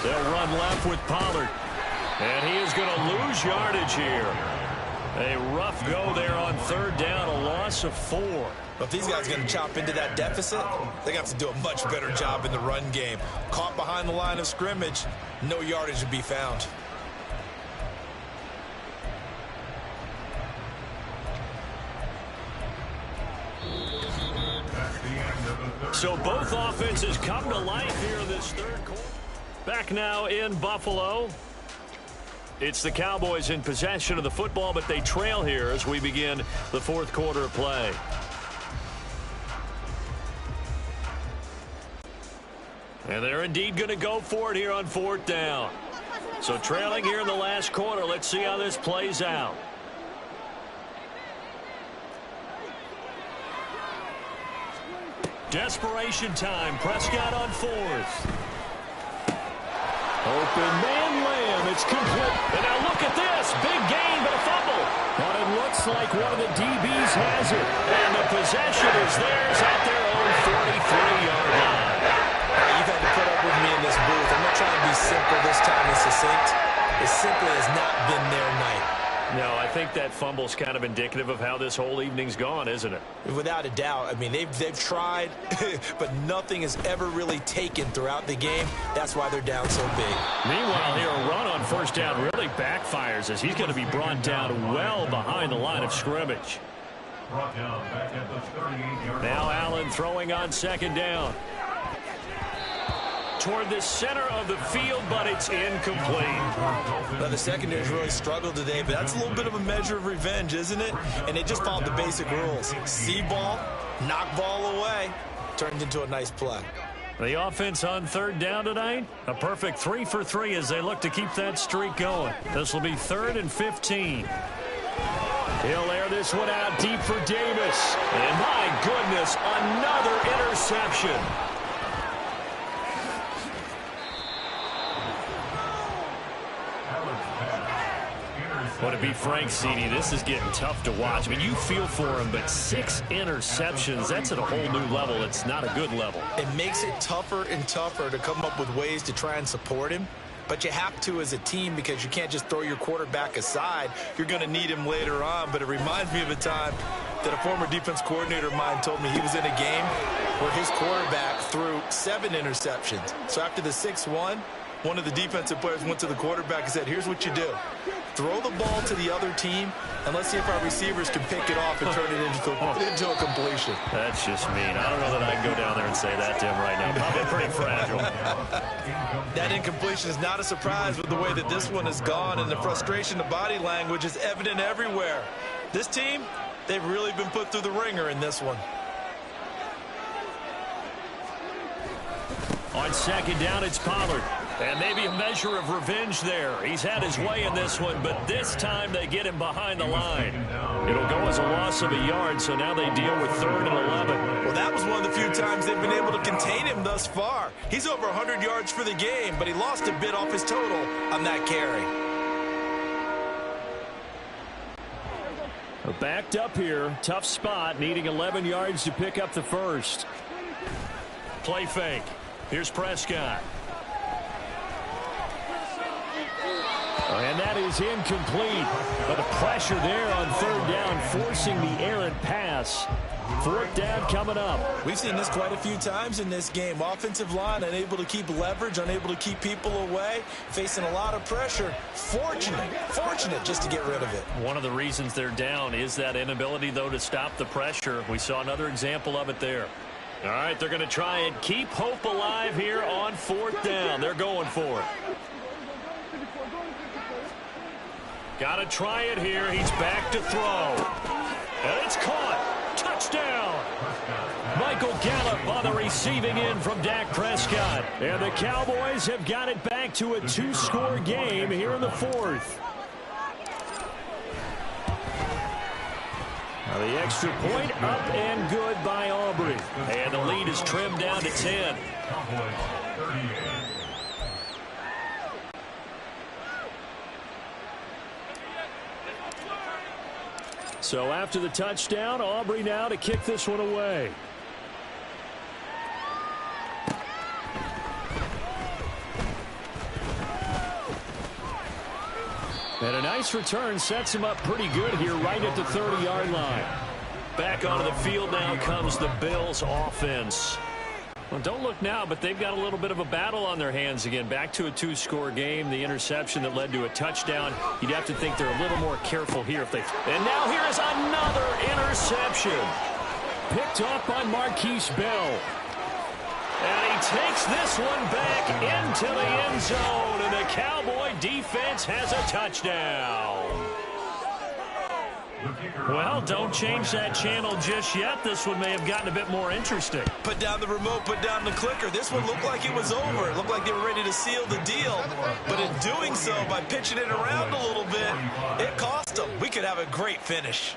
They'll run left with Pollard. And he is going to lose yardage here. A rough go there on third down, a loss of 4. But if these guys are going to chop into that deficit, they're going to have to do a much better job in the run game. Caught behind the line of scrimmage, no yardage to be found. So both offenses come to life here in this third quarter. Back now in Buffalo. It's the Cowboys in possession of the football, but they trail here as we begin the fourth quarter of play. And they're indeed going to go for it here on fourth down. So trailing here in the last quarter. Let's see how this plays out. Desperation time. Prescott on fourth. Open man Lamb. It's complete. And now look at this. Big gain, but a fumble. But it looks like one of the DBs has it. And the possession is theirs at their own 43-yard line. You've had to put up with me in this booth. I'm not trying to be simple this time and succinct. It simply has not been their night. No, I think that fumble's kind of indicative of how this whole evening's gone, isn't it? Without a doubt. I mean, they've tried, but nothing has ever really taken throughout the game. That's why they're down so big. Meanwhile, here a run on first down really backfires as he's going to be brought down well behind the line of scrimmage. Now Allen throwing on second down. Toward the center of the field, but it's incomplete. Now, the secondary's really struggled today, but that's a little bit of a measure of revenge, isn't it? And they just followed the basic rules. See ball, knock ball away, turned into a nice play. The offense on third down tonight, a perfect 3 for 3 as they look to keep that streak going. This will be 3rd and 15. He'll air this one out deep for Davis. And my goodness, another interception. Well, to be frank, CD, this is getting tough to watch. I mean, you feel for him, but 6 interceptions, that's at a whole new level. It's not a good level. It makes it tougher and tougher to come up with ways to try and support him. But you have to as a team because you can't just throw your quarterback aside. You're going to need him later on. But it reminds me of a time that a former defense coordinator of mine told me he was in a game where his quarterback threw 7 interceptions. So after the 6-1, one of the defensive players went to the quarterback and said, here's what you do. Throw the ball to the other team, and let's see if our receivers can pick it off and turn it into a completion. That's just mean. I don't know that I can go down there and say that to him right now. Probably pretty fragile. That incompletion is not a surprise with the way that this one has gone, and the frustration of body language is evident everywhere. This team, they've really been put through the ringer in this one. On second down, it's Pollard. And maybe a measure of revenge there. He's had his way in this one, but this time they get him behind the line. It'll go as a loss of a yard, so now they deal with 3rd and 11. Well, that was one of the few times they've been able to contain him thus far. He's over 100 yards for the game, but he lost a bit off his total on that carry. Backed up here, tough spot, needing 11 yards to pick up the first. Play fake. Here's Prescott. And that is incomplete. But the pressure there on third down, forcing the errant pass. 4th down coming up. We've seen this quite a few times in this game. Offensive line unable to keep leverage, unable to keep people away, facing a lot of pressure. Fortunate just to get rid of it. One of the reasons they're down is that inability, though, to stop the pressure. We saw another example of it there. All right, they're going to try and keep hope alive here on 4th down. They're going for it. Got to try it here. He's back to throw. And it's caught. Touchdown. Michael Gallup on the receiving end from Dak Prescott. And the Cowboys have got it back to a 2-score game here in the fourth. Now the extra point up and good by Aubrey. And the lead is trimmed down to 10. So after the touchdown, Aubrey now to kick this one away. And a nice return sets him up pretty good here right at the 30-yard line. Back onto the field now comes the Bills offense. Well, don't look now, but they've got a little bit of a battle on their hands again. Back to a 2-score game. The interception that led to a touchdown. You'd have to think they're a little more careful here if they... And now here is another interception. Picked off by Marquise Bell. And he takes this one back into the end zone. And the Cowboy defense has a touchdown. Well, don't change that channel just yet. This one may have gotten a bit more interesting. Put down the remote, put down the clicker. This one looked like it was over. It looked like they were ready to seal the deal. But in doing so, by pitching it around a little bit, it cost them. We could have a great finish.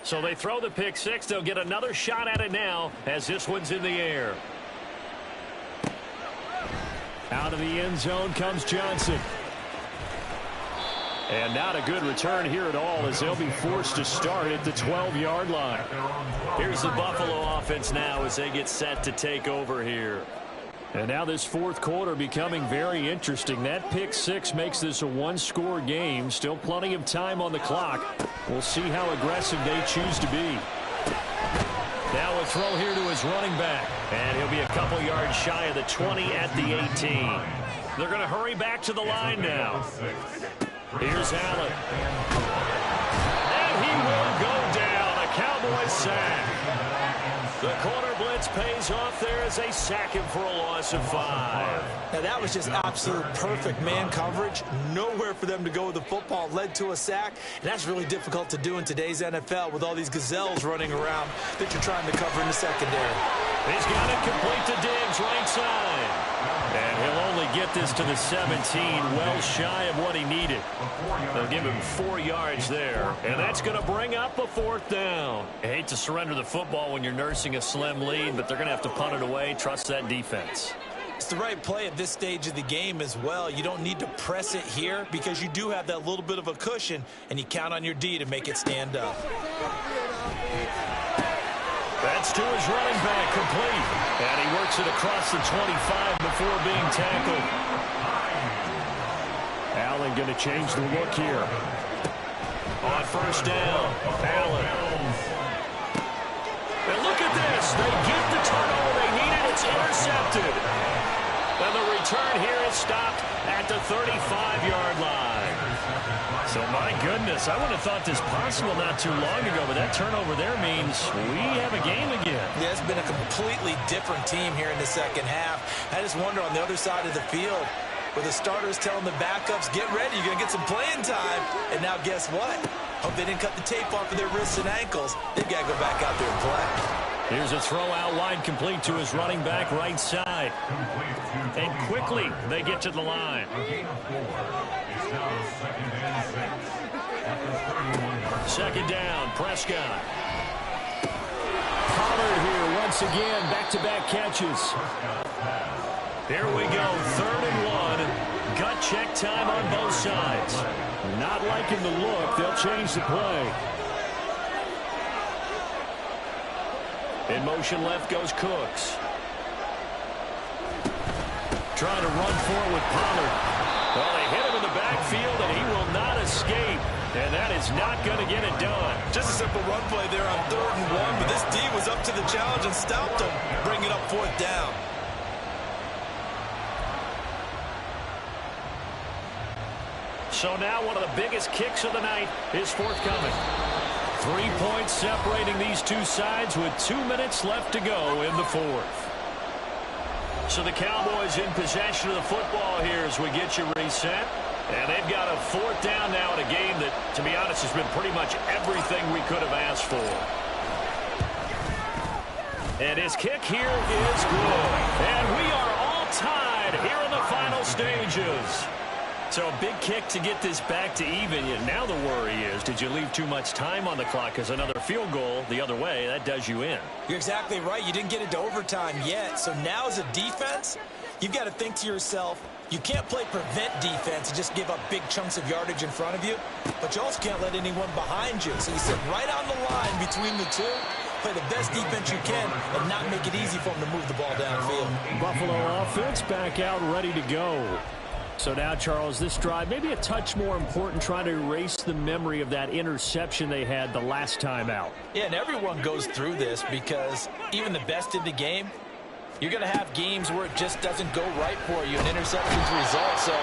So they throw the pick six. They'll get another shot at it now as this one's in the air. Out of the end zone comes Johnson. And not a good return here at all as they'll be forced to start at the 12-yard line. Here's the Buffalo offense now as they get set to take over here. And now this fourth quarter becoming very interesting. That pick six makes this a 1-score game. Still plenty of time on the clock. We'll see how aggressive they choose to be. Now a throw here to his running back. And he'll be a couple yards shy of the 20 at the 18. They're going to hurry back to the line now. Here's Allen. And he will go down. A Cowboys sack. The corner blitz pays off there as they sack him for a loss of 5. Now that was just absolute perfect man coverage. Nowhere for them to go with the football. Led to a sack. And that's really difficult to do in today's NFL with all these gazelles running around that you're trying to cover in the secondary. He's got it complete to Diggs, right side. And he'll only get this to the 17, well shy of what he needed. They'll give him 4 yards there. And that's going to bring up a 4th down. I hate to surrender the football when you're nursing a slim lead, but they're going to have to punt it away. Trust that defense. It's the right play at this stage of the game as well. You don't need to press it here because you do have that little bit of a cushion, and you count on your D to make it stand up. That's to his running back, complete. And he works it across the 25 before being tackled. Allen going to change the look here. On first down, Allen. And look at this. They get the turnover they needed. It's intercepted. And the return here is stopped at the 35-yard line. So, my goodness, I would have thought this possible not too long ago, but that turnover there means we have a game again. Yeah, it's been a completely different team here in the second half. I just wonder on the other side of the field, where the starters telling the backups, get ready, you're going to get some playing time. And now guess what? Hope they didn't cut the tape off of their wrists and ankles. They've got to go back out there and play. Here's a throw out wide, complete to his running back right side. And quickly they get to the line. Second down, Prescott. Pollard here once again, back-to-back catches. Here we go, 3rd and 1. Gut check time on both sides. Not liking the look, they'll change the play. In motion left goes Cooks. Trying to run for it with Pollard. Well, they hit him in the backfield, and he will not escape. And that is not going to get it done. Just a simple run play there on 3rd and 1, but this D was up to the challenge and stopped him, bringing up 4th down. So now one of the biggest kicks of the night is forthcoming. 3 points separating these two sides with 2 minutes left to go in the fourth. So the Cowboys in possession of the football here as we get you reset. And they've got a fourth down now in a game that, to be honest, has been pretty much everything we could have asked for. And his kick here is good. And we are all tied here in the final stages. So a big kick to get this back to even. Now the worry is, did you leave too much time on the clock? Because another field goal the other way, that does you in. You're exactly right. You didn't get into overtime yet. So now as a defense, you've got to think to yourself, you can't play prevent defense and just give up big chunks of yardage in front of you. But you also can't let anyone behind you. So you sit right on the line between the two. Play the best defense you can and not make it easy for them to move the ball downfield. Buffalo offense back out ready to go. So now, Charles, this drive maybe a touch more important, trying to erase the memory of that interception they had the last time out. Yeah, and everyone goes through this because even the best in the game, you're going to have games where it just doesn't go right for you, and interceptions result. So,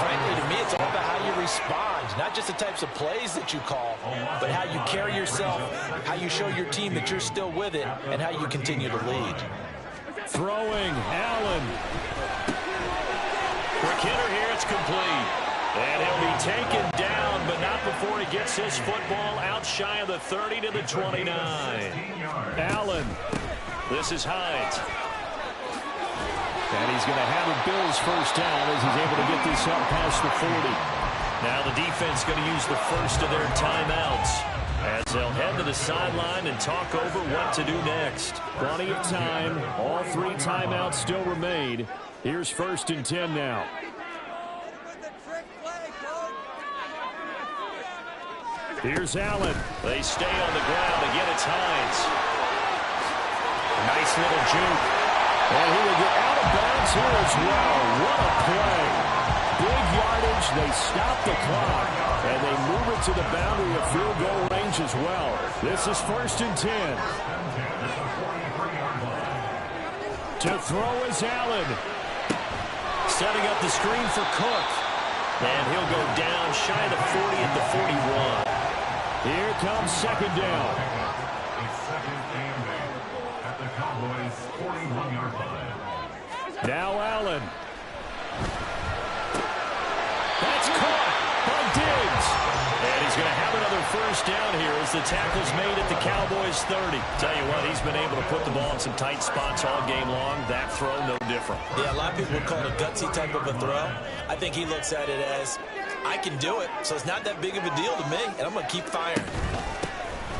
frankly, to me, it's all about how you respond, not just the types of plays that you call, but how you carry yourself, how you show your team that you're still with it, and how you continue to lead. Throwing, Allen. McKinnon here, it's complete. And he'll be taken down, but not before he gets his football out shy of the 30 to the 29. Allen. This is Hines. And he's going to have a Bills first down as he's able to get this up past the 40. Now the defense going to use the first of their timeouts as they'll head to the sideline and talk over what to do next. Plenty of time. All 3 timeouts still remain. Here's 1st and 10 now. Here's Allen. They stay on the ground. Again, it's Hines. Nice little juke. And he will get out of bounds here as well. What a play. Big yardage. They stop the clock. And they move it to the boundary of field goal range as well. This is 1st and 10. To throw is Allen. Setting up the screen for Cook. And he'll go down shy of the 40 at the 41. Here comes 2nd down. A second and at the Cowboys' 41-yard line. Now Allen. That's caught by Diggs. And he's going to have another first down here as the tackle's made at the Cowboys' 30. Tell you what, he's been able to put the ball in some tight spots all game long. That throw, no different. Yeah, a lot of people would call it a gutsy type of a throw. I think he looks at it as, I can do it, so it's not that big of a deal to me, and I'm going to keep firing.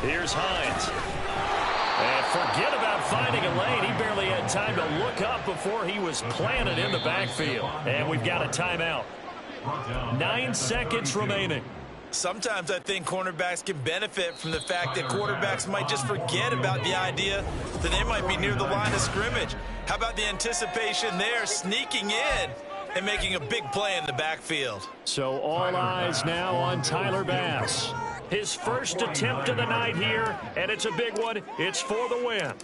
Here's Hines. And forget about finding a lane. He barely had time to look up before he was planted in the backfield. And we've got a timeout. 9 seconds remaining. Sometimes I think cornerbacks can benefit from the fact that quarterbacks might just forget about the idea that they might be near the line of scrimmage. How about the anticipation there, sneaking in and making a big play in the backfield? So all eyes now on Tyler Bass. His first attempt of the night here, and it's a big one. It's for the win.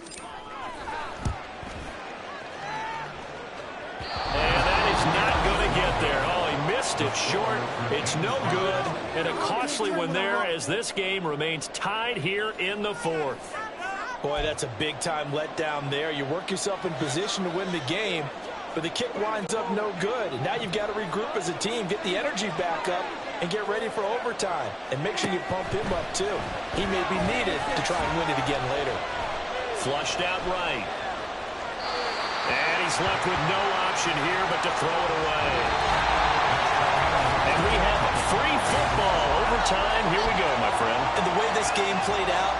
And that is not going to get there. Oh, he missed it short. It's no good, and a costly one there as this game remains tied here in the fourth. Boy, that's a big-time letdown there. You work yourself in position to win the game, but the kick winds up no good. And now you've got to regroup as a team, get the energy back up, and get ready for overtime. And make sure you pump him up, too. He may be needed to try and win it again later. Flushed out right. And he's left with no option here but to throw it away. And we have free football. Overtime. Here we go, my friend. And the way this game played out,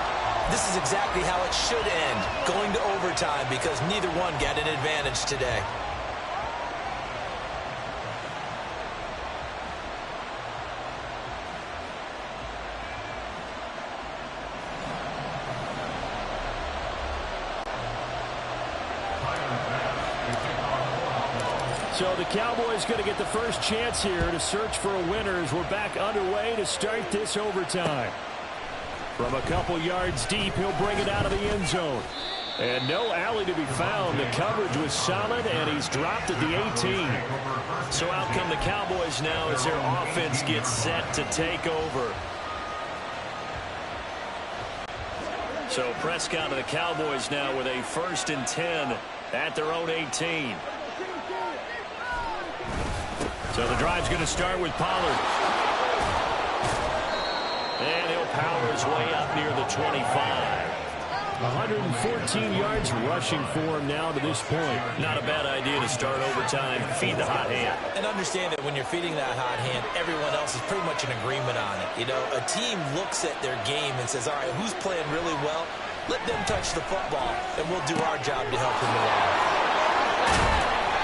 this is exactly how it should end, going to overtime, because neither one got an advantage today. So the Cowboys going to get the first chance here to search for a winner as we're back underway to start this overtime. From a couple yards deep, he'll bring it out of the end zone. And no alley to be found. The coverage was solid, and he's dropped at the 18. So out come the Cowboys now as their offense gets set to take over. So Prescott and the Cowboys now with a 1st and 10 at their own 18. So the drive's going to start with Pollard. And he'll power his way up near the 25. 114 yards rushing for him now to this point. Not a bad idea to start overtime. Feed the hot hand. And understand that when you're feeding that hot hand, everyone else is pretty much in agreement on it. You know, a team looks at their game and says, all right, who's playing really well? Let them touch the football, and we'll do our job to help them along.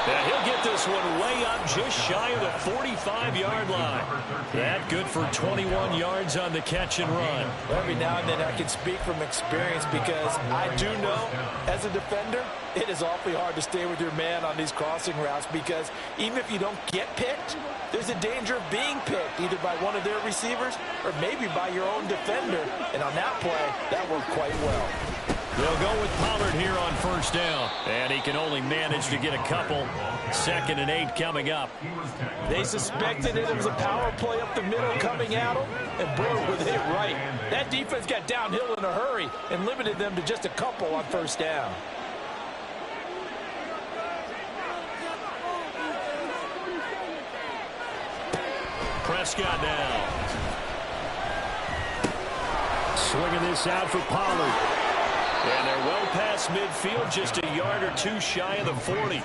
Yeah, he'll get this one way up just shy of the 45-yard line. That good for 21 yards on the catch and run. Every now and then I can speak from experience because I do know as a defender it is awfully hard to stay with your man on these crossing routes because even if you don't get picked, there's a danger of being picked either by one of their receivers or maybe by your own defender. And on that play, that worked quite well. They'll go with Pollard here on 1st down. And he can only manage to get a couple. 2nd and 8 coming up. They suspected it was a power play up the middle coming at him, and boy, with it right. That defense got downhill in a hurry and limited them to just a couple on 1st down. Prescott now. Swinging this out for Pollard. And they're well past midfield, just a yard or two shy of the 40.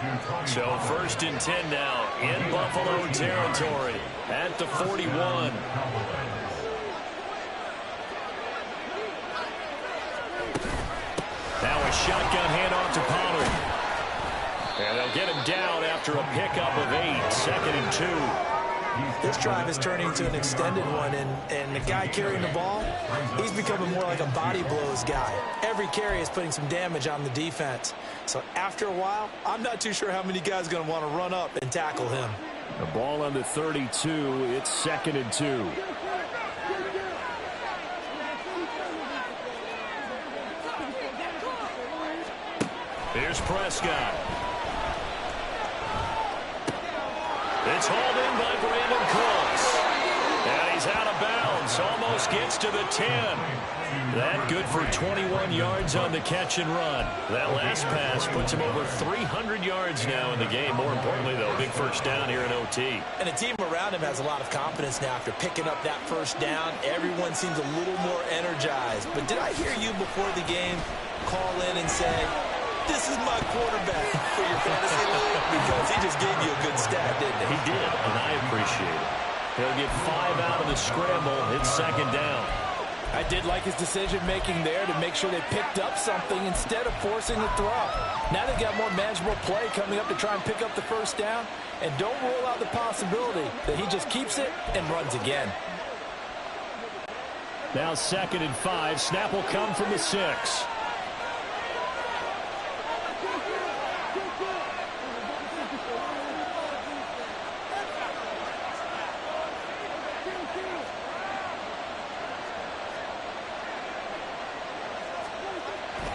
So 1st and 10 now in Buffalo territory at the 41. Now a shotgun handoff to Pollard. And they'll get him down after a pickup of 8, 2nd and 2. This drive is turning into an extended one, and the guy carrying the ball, he's becoming more like a body blows guy. Every carry is putting some damage on the defense. So after a while, I'm not too sure how many guys are going to want to run up and tackle him. The ball on the 32. It's 2nd and 2. Here's Prescott. It's hauled in by Brandon Cooks. And he's out of bounds. Almost gets to the 10. That good for 21 yards on the catch and run. That last pass puts him over 300 yards now in the game. More importantly, though, big 1st down here in OT. And the team around him has a lot of confidence now after picking up that 1st down. Everyone seems a little more energized. But did I hear you before the game call in and say, this is my quarterback for your fantasy league? Because he just gave you a good stat, didn't he? He did, and I appreciate it. He'll get 5 out of the scramble. It's 2nd down. I did like his decision-making there to make sure they picked up something instead of forcing the throw. Now they've got more manageable play coming up to try and pick up the 1st down. And don't rule out the possibility that he just keeps it and runs again. Now 2nd and 5. Snap will come from the 6.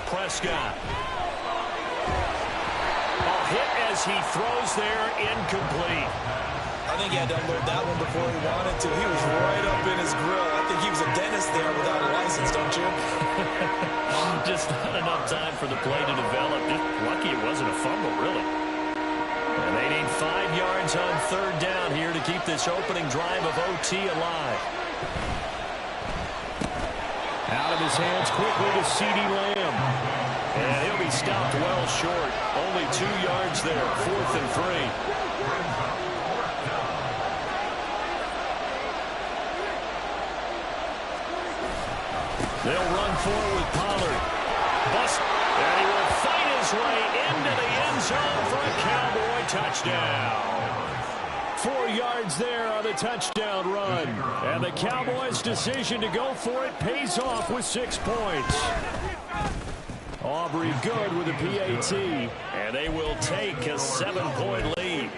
Prescott. A hit as he throws there, incomplete. I think he had to unload that one before he wanted to. He was right up in his grill. I think he was a dentist there without a license, don't you? Just not enough time for the play to develop. Just lucky it wasn't a fumble, really. And they need 5 yards on 3rd down here to keep this opening drive of OT alive. Out of his hands quickly to CeeDee Lamb. And he'll be stopped well short. Only 2 yards there, 4th and 3. They'll run forward with Pollard. Bust, and he will fight his way into the end zone for a Cowboy touchdown. 4 yards there on the touchdown run. And the Cowboys' decision to go for it pays off with 6 points. Aubrey good with a PAT. And they will take a 7-point lead.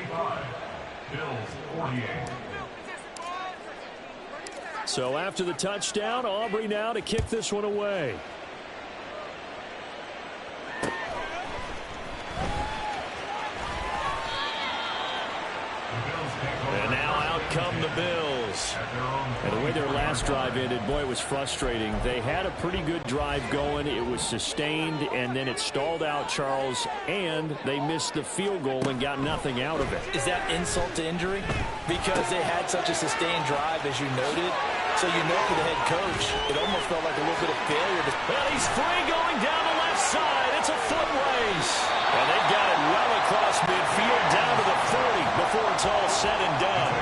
Bills 48. So after the touchdown, Aubrey now to kick this one away. And now out come the Bills. And the way their last drive ended, boy, it was frustrating. They had a pretty good drive going. It was sustained, and then it stalled out, Charles, and they missed the field goal and got nothing out of it. Is that insult to injury? Because they had such a sustained drive, as you noted. So you know for the head coach, it almost felt like a little bit of failure. Well, he's free going down the left side. It's a foot race. And they've got it well across midfield down to the 40 before it's all said and done.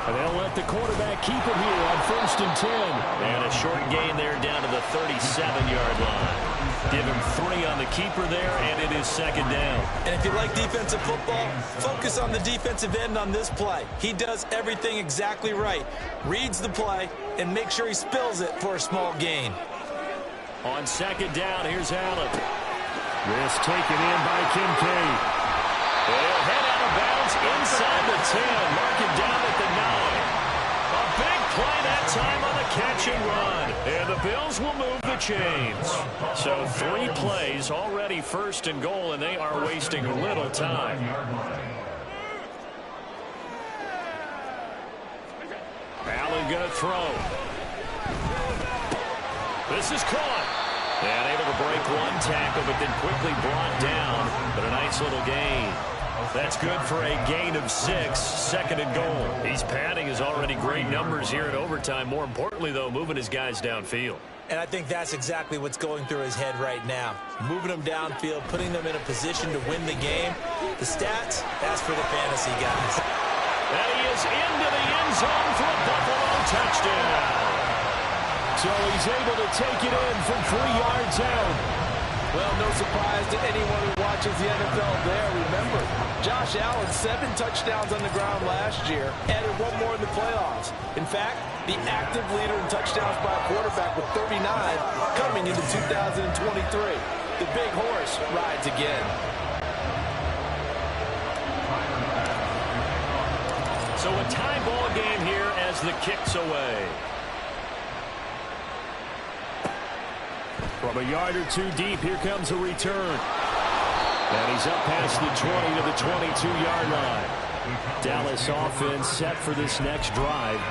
And they'll let the quarterback keep it here on 1st and 10. And a short gain there down to the 37-yard line. Give him 3 on the keeper there, and it is 2nd down. And if you like defensive football, focus on the defensive end on this play. He does everything exactly right. Reads the play and make sure he spills it for a small gain. On 2nd down, here's Allen. This taken in by Kincaid. They'll head out of bounds inside the 10. Mark him down at the 9. A big play that time on the catch and run. And the Bills will move the chains. So 3 plays already 1st and goal, and they are wasting little time. Allen going to throw. This is caught. And able to break 1 tackle, but then quickly brought down. But a nice little gain. That's good for a gain of 6, 2nd and goal. He's padding his already great numbers here in overtime. More importantly, though, moving his guys downfield. And I think that's exactly what's going through his head right now. Moving them downfield, putting them in a position to win the game. The stats, that's for the fantasy guys. And he is into the end zone for a Buffalo touchdown. So he's able to take it in from 3 yards out. Well, no surprise to anyone who watches the NFL there. Remember, Josh Allen, 7 touchdowns on the ground last year, added 1 more in the playoffs. In fact, the active leader in touchdowns by a quarterback with 39 coming into 2023. The big horse rides again. So a tie ball game here as the kick's away. From a yard or 2 deep, here comes a return. And he's up past the 20 to the 22-yard line. Dallas offense set for this next drive.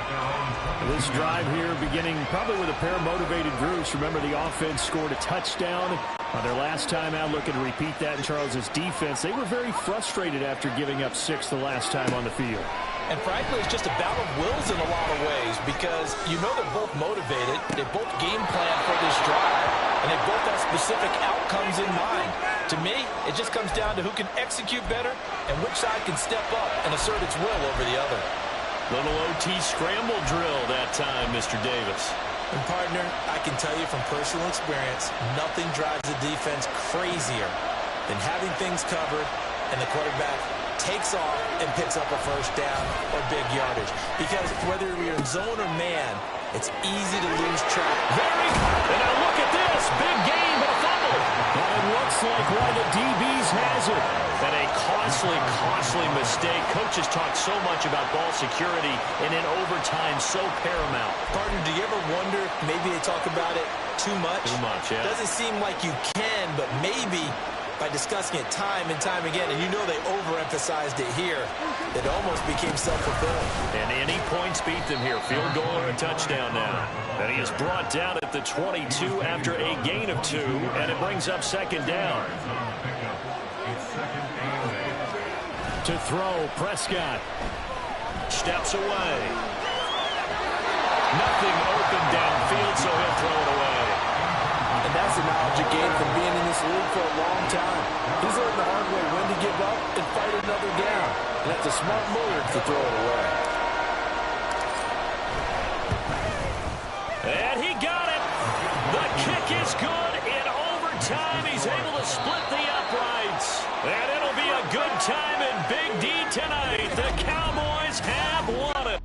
This drive here beginning probably with a pair of motivated groups. Remember, the offense scored a touchdown on their last time out. Looking to repeat that in Charles's defense. They were very frustrated after giving up 6 the last time on the field. And frankly, it's just a battle of wills in a lot of ways because you know they're both motivated. They both game plan for this drive, and they both have specific outcomes in mind. To me, it just comes down to who can execute better and which side can step up and assert its will over the other. Little OT scramble drill that time, Mr. Davis. And partner, I can tell you from personal experience, nothing drives the defense crazier than having things covered and the quarterback takes off and picks up a 1st down or big yardage. Because whether you're in zone or man, it's easy to lose track. And now look at this. Big gain, but a fumble. And it looks like one of the DBs has it. And a costly mistake. Coaches talk so much about ball security, and in overtime, so paramount. Partner, do you ever wonder if maybe they talk about it too much? Too much, yeah. Doesn't seem like you can, but maybe by discussing it time and time again, and you know they overemphasized it here, it almost became self-fulfilling. And any points beat them here. Field goal or a touchdown now. And he is brought down at the 22 after a gain of 2, and it brings up 2nd down. To throw, Prescott. Steps away. Nothing open downfield, so he'll throw it away. And that's the knowledge you gain from being in this league for a long time. He's learned the hard way when to give up and fight another down. And that's a smart move to throw it away. And he got it. The kick is good. In overtime, he's able to split the uprights. And it'll be a good time in Big D tonight. The Cowboys have won it.